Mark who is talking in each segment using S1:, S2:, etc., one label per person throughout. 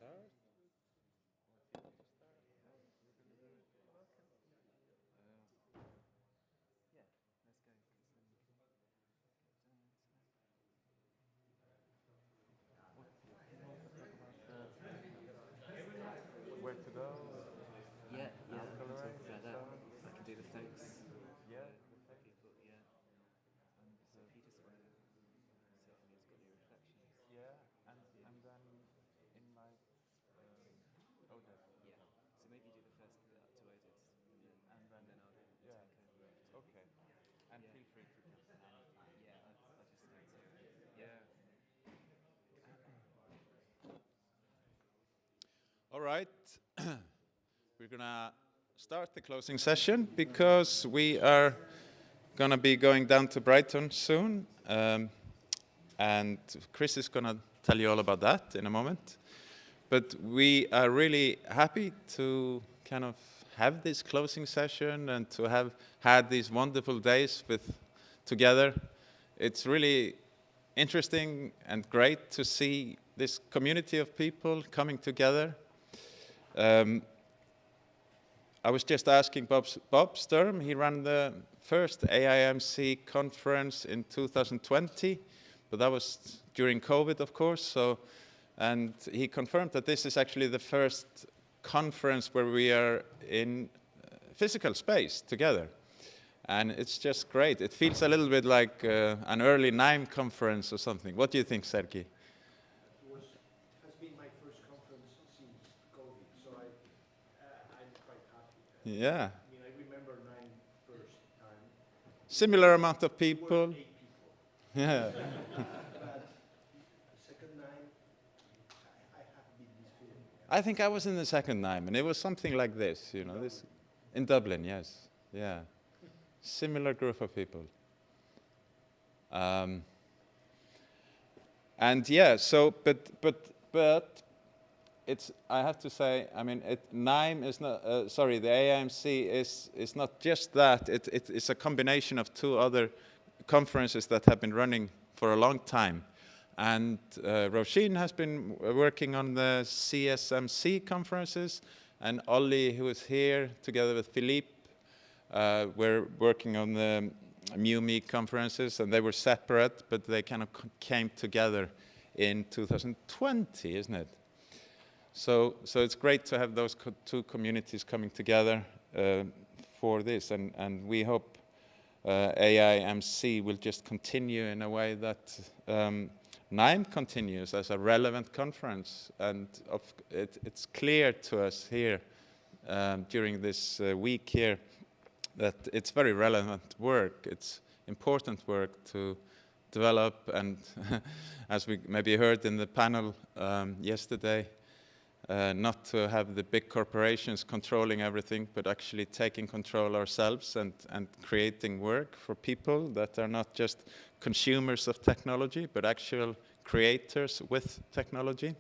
S1: start? Where to go?
S2: Yeah,
S1: How
S2: we can talk
S1: tolerate
S2: about
S1: and
S2: that.
S1: so on?
S2: I can do the thanks
S1: Yeah,
S2: for people, yeah. So Peter Square, Stephanie's got your reflections.
S1: yeah, and then in my ODET.
S2: Yeah. So maybe do the first bit up to Odets,
S1: And then,
S2: and then I'll
S1: yeah,
S2: take over after.
S1: okay. And
S2: Yeah.
S1: feel free to jump in anytime.
S2: Yeah, I'll just go to
S1: Yeah. All right. We're going to start the closing session because we are going to be going down to Brighton soon. And Chris is going to tell you all about that in a moment. But we are really happy to kind of have this closing session and to have had these wonderful days together. It's really interesting and great to see this community of people coming together. I was just asking Bob Sturm, he ran the first AIMC conference in 2020, but that was during COVID, of course. And he confirmed that this is actually the first conference where we are in physical space together. And it's just great. It feels a little bit like an early NIME conference or something. What do you think, Sergey?
S3: Has been my first conference since COVID, so I'm quite happy.
S1: Yeah.
S3: I mean, I remember nine first time.
S1: Similar amount of
S3: We
S1: people.
S3: were 8 people.
S1: Yeah.
S3: But second nine, I have been this feeling.
S1: I think I was in the second NIME, and it was something like this, you know, this in Dublin, yes, yeah, similar group of people. And yeah, so but it's, I have to say, I mean, NIME is not, sorry, the AIMC is not just that. It's a combination of two other conferences that have been running for a long time. And Roisin has been working on the CSMC conferences, and Ollie, who is here together with Philippe, were working on the MUME conferences, and they were separate, but they kind of came together in 2020, isn't it? So it's great to have those two communities coming together for this, and we hope AIMC will just continue in a way that NIME continues as a relevant conference, and it's clear to us here during this week here that it's very relevant work. It's important work to develop, and as we maybe heard in the panel yesterday, not to have the big corporations controlling everything, but actually taking control ourselves and creating work for people that are not just consumers of technology, but actual creators with technology.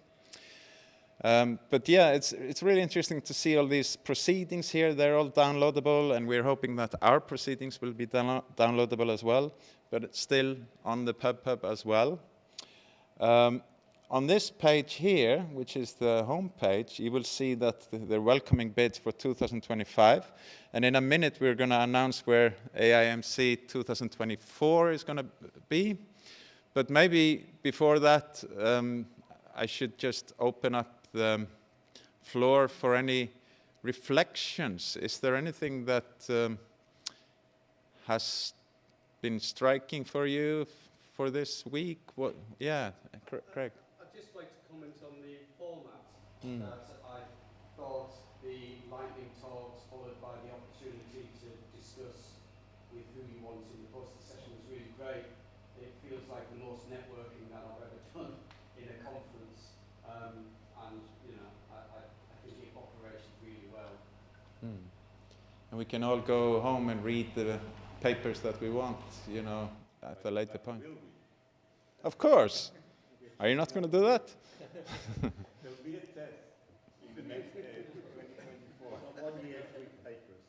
S1: But yeah, it's really interesting to see all these proceedings here. They're all downloadable, and we're hoping that our proceedings will be downloadable as well, but it's still on the PubPub as well. On this page here, which is the home page, you will see that they're welcoming bids for 2025. And in a minute, we're going to announce where AIMC 2024 is going to be. But maybe before that, I should just open up the floor for any reflections. Is there anything that has been striking for you for this week? What? Yeah, Craig.
S4: I'd just like to comment on the format. That I thought the lightning talks followed by the opportunity to discuss with who you want in the poster session was really great. It feels like the most networking that I've ever done in a conference, and you know, I think it operated really well.
S1: And we can all go home and read the papers that we want, you know, at a later point. Of course. Are you not going to do that?
S5: There will be a test in the next 2024. Only 8 papers.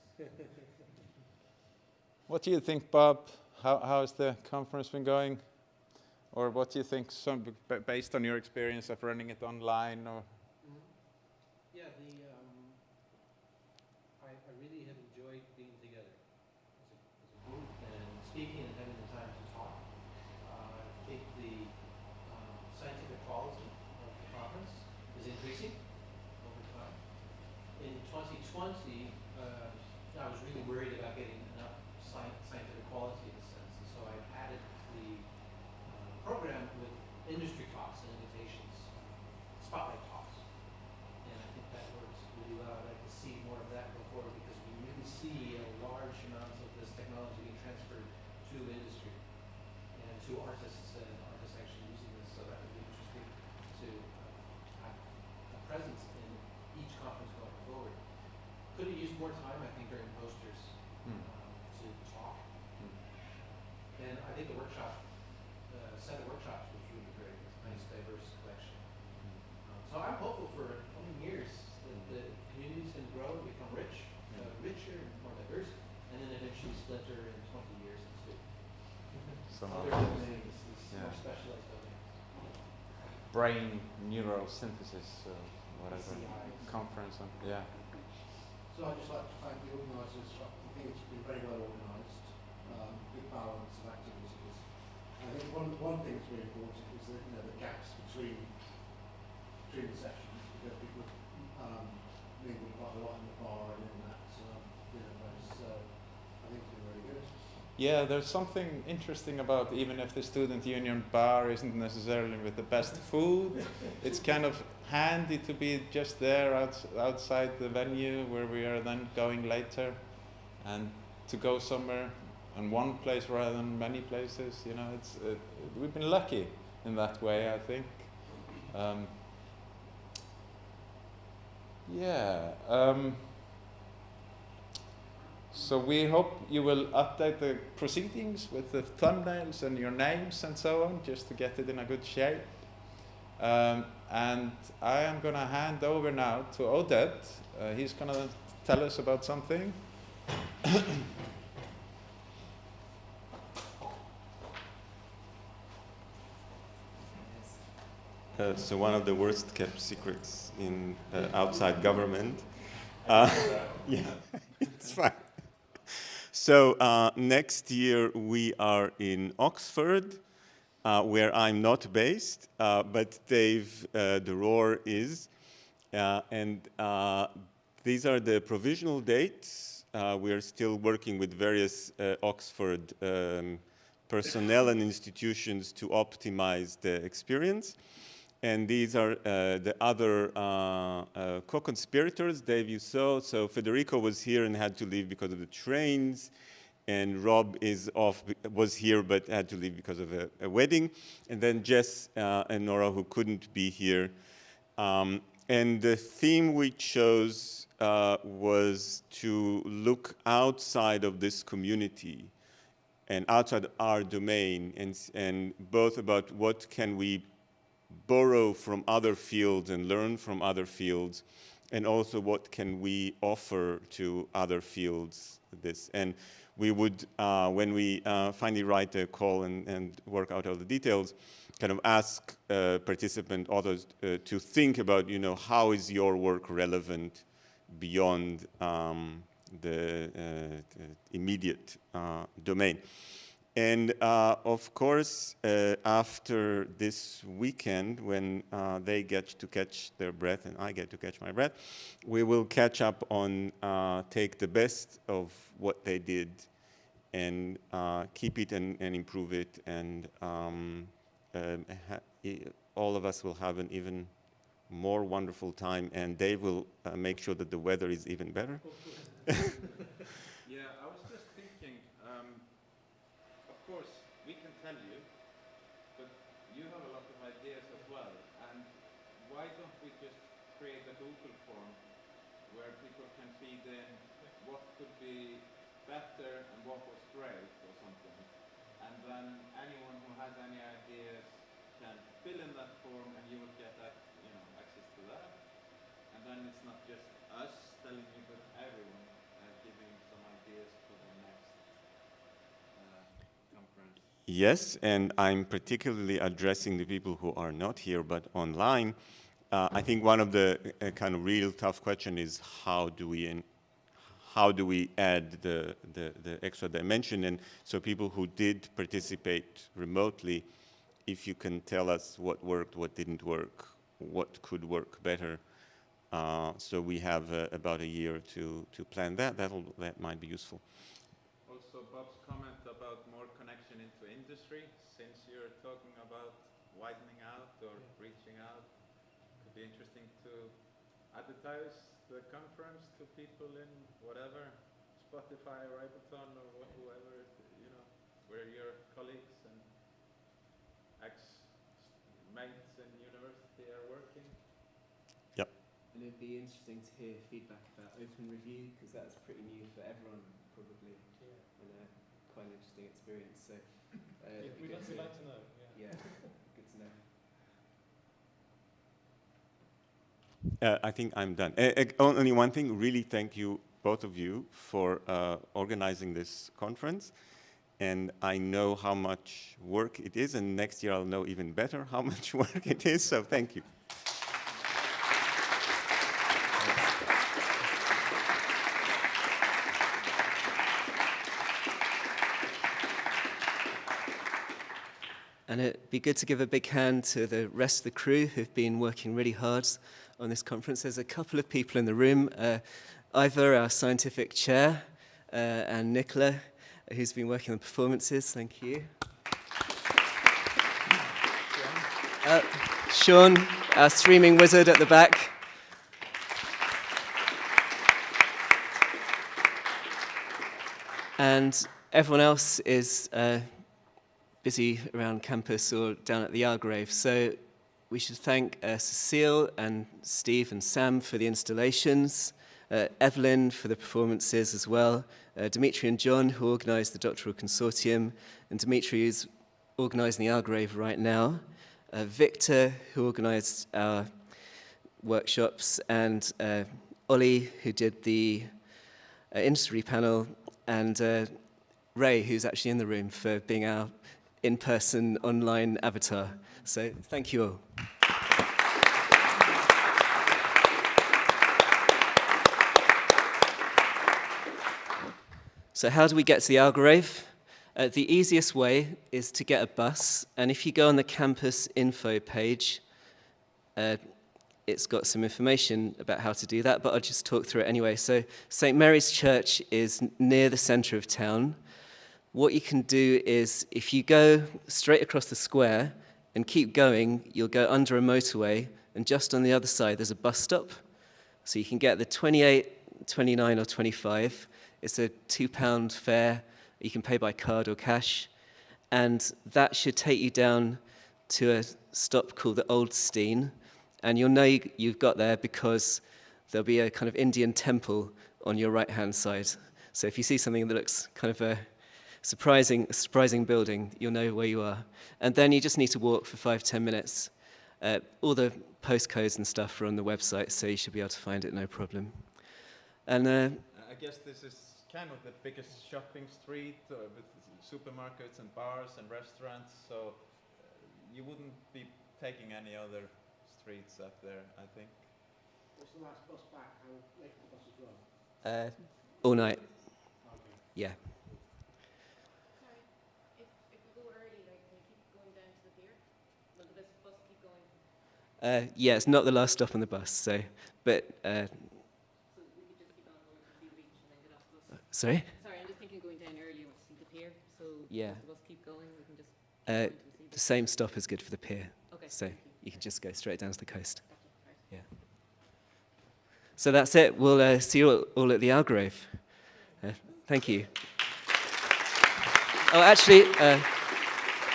S1: What do you think, Bob? How has the conference been going? Or what do you think, based on your experience of running it online? Or
S6: Yeah, I really have enjoyed being together as a group and speaking and having the time to talk. I think the scientific quality of the conference is increasing over time. In 2020, I was really worried about getting enough scientific quality in a sense, and so I added the program with industry talks and invitations, spotlight talks. And I think that works really well. I'd like to see more of that go forward because we really see a large amounts of this technology being transferred to industry and to artists and artists actually using this. So that would be interesting to have a presence in each conference going forward. Could have used more time, I think, during posters to talk. And I think the workshop, set of workshops was really great. It's a nice, diverse collection. So I'm hopeful for coming years that the community's going to grow and become richer and more diverse, and then eventually splinter in 20 years into
S1: Some
S6: other
S1: of
S6: domains, these
S1: yeah.
S6: more specialized domains.
S1: brain neural synthesis, whatever
S6: CIs.
S1: conference. Yeah.
S7: So I'd just like to thank the organisers. I think it's been very well organised, good balance of activities. I think one thing that's really important is that the gaps between the sessions, because people mingle quite a lot in the bar and in that place. So I think it's been really good.
S1: Yeah, there's something interesting about even if the student union bar isn't necessarily with the best food, it's kind of handy to be just there outside the venue where we are then going later, and to go somewhere in one place rather than many places. We've been lucky in that way, I think. So we hope you will update the proceedings with the thumbnails and your names and so on, just to get it in a good shape. And I am going to hand over now to Odette. He's going to tell us about something.
S5: So one of the worst kept secrets in outside government. Yeah, it's fine. So next year we are in Oxford, where I'm not based, but Dave the Roar is. And these are the provisional dates. We are still working with various Oxford personnel and institutions to optimize the experience. And these are the other co-conspirators. Dave, you saw. So Federico was here and had to leave because of the trains. And Rob was here but had to leave because of a wedding. And then Jess and Nora, who couldn't be here. And the theme we chose was to look outside of this community and outside our domain, and both about what can we borrow from other fields and learn from other fields, and also what can we offer to other fields. And we would, when we finally write a call and work out all the details, kind of ask participant authors to think about, how is your work relevant beyond the immediate domain. And of course, after this weekend, when they get to catch their breath and I get to catch my breath, we will catch up on take the best of what they did and keep it and improve it. And all of us will have an even more wonderful time, and they will make sure that the weather is even better.
S1: Yeah, I was just thinking, of course, we can tell you, but you have a lot of ideas as well. And why don't we just create a Google form where people can feed in what could be better and what was great or something. And then anyone who has any ideas can fill in that form, and you will get access to that. And then it's not just us telling you, but everyone giving some ideas for the next conference.
S5: Yes, and I'm particularly addressing the people who are not here but online. I think one of the kind of real tough question is how do we add the extra dimension? And so people who did participate remotely, if you can tell us what worked, what didn't work, what could work better. So we have about a year to plan that. That might be useful.
S1: Also, Bob's comment about more connection into industry, since you're talking about widening out or reaching out, could be interesting to advertise the conference to people in whatever, Spotify, Riboton, or whoever, you know, where your colleagues and ex-mates in university are working.
S5: Yep.
S2: And it'd be interesting to hear feedback about open review, because that's pretty new for everyone, probably, and quite an interesting experience. So
S6: We'd like to know.
S2: Yeah, good to know.
S5: I think I'm done. Only one thing, really thank you, both of you, for organizing this conference. And I know how much work it is, and next year I'll know even better how much work it is, so thank you.
S2: And it'd be good to give a big hand to the rest of the crew who've been working really hard on this conference. There's a couple of people in the room, Ivor, our scientific chair, and Nicola, who's been working on performances. Thank you. Sean, our streaming wizard at the back. And everyone else is busy around campus or down at the Argrave. So we should thank Cecile and Steve and Sam for the installations, Evelyn for the performances as well, Dimitri and John who organised the doctoral consortium, and Dimitri is organising the Argrave right now, Victor who organised our workshops, and Ollie who did the industry panel, and Ray who's actually in the room for being our in-person online avatar. So thank you all. So how do we get to the Algarve? The easiest way is to get a bus, and if you go on the campus info page, it's got some information about how to do that, but I'll just talk through it anyway. So St. Mary's Church is near the centre of town. What you can do is, if you go straight across the square and keep going, you'll go under a motorway, and just on the other side there's a bus stop. So you can get the 28, 29 or 25. It's a £2 fare. You can pay by card or cash. And that should take you down to a stop called the Old Steen. And you'll know you've got there because there'll be a kind of Indian temple on your right-hand side. So if you see something that looks kind of a surprising building, you'll know where you are. And then you just need to walk for 5-10 minutes. All the postcodes and stuff are on the website, so you should be able to find it no problem. And
S1: I guess this is kind of the biggest shopping street with supermarkets and bars and restaurants, so you wouldn't be taking any other streets up there, I think.
S3: What's the last bus back? How late the buses run?
S2: all night,
S3: Okay.
S2: yeah.
S8: Sorry, if we go early, like, can you keep going down to the pier? Will the bus keep going?
S2: Yeah, it's not the last stop on the bus, so, but,
S8: So we could just keep on going until we reach and then get off the bus?
S2: sorry?
S8: Sorry, I'm just thinking going down earlier to see the pier, so
S2: Yeah.
S8: if the bus keep going, we can just
S2: Uh,
S8: go until we see
S2: The same stop is good for the pier,
S8: Okay,
S2: so
S8: thank you.
S2: you can just go straight down to the coast.
S8: Gotcha, right.
S2: Yeah. So that's it. We'll see you all at the Algarve. Thank you. Oh, actually,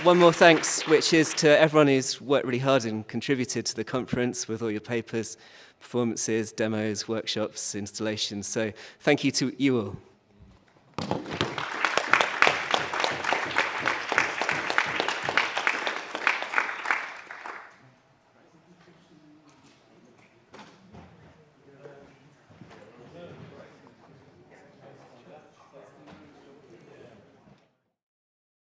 S2: one more thanks, which is to everyone who's worked really hard and contributed to the conference with all your papers, performances, demos, workshops, installations. So thank you to you all.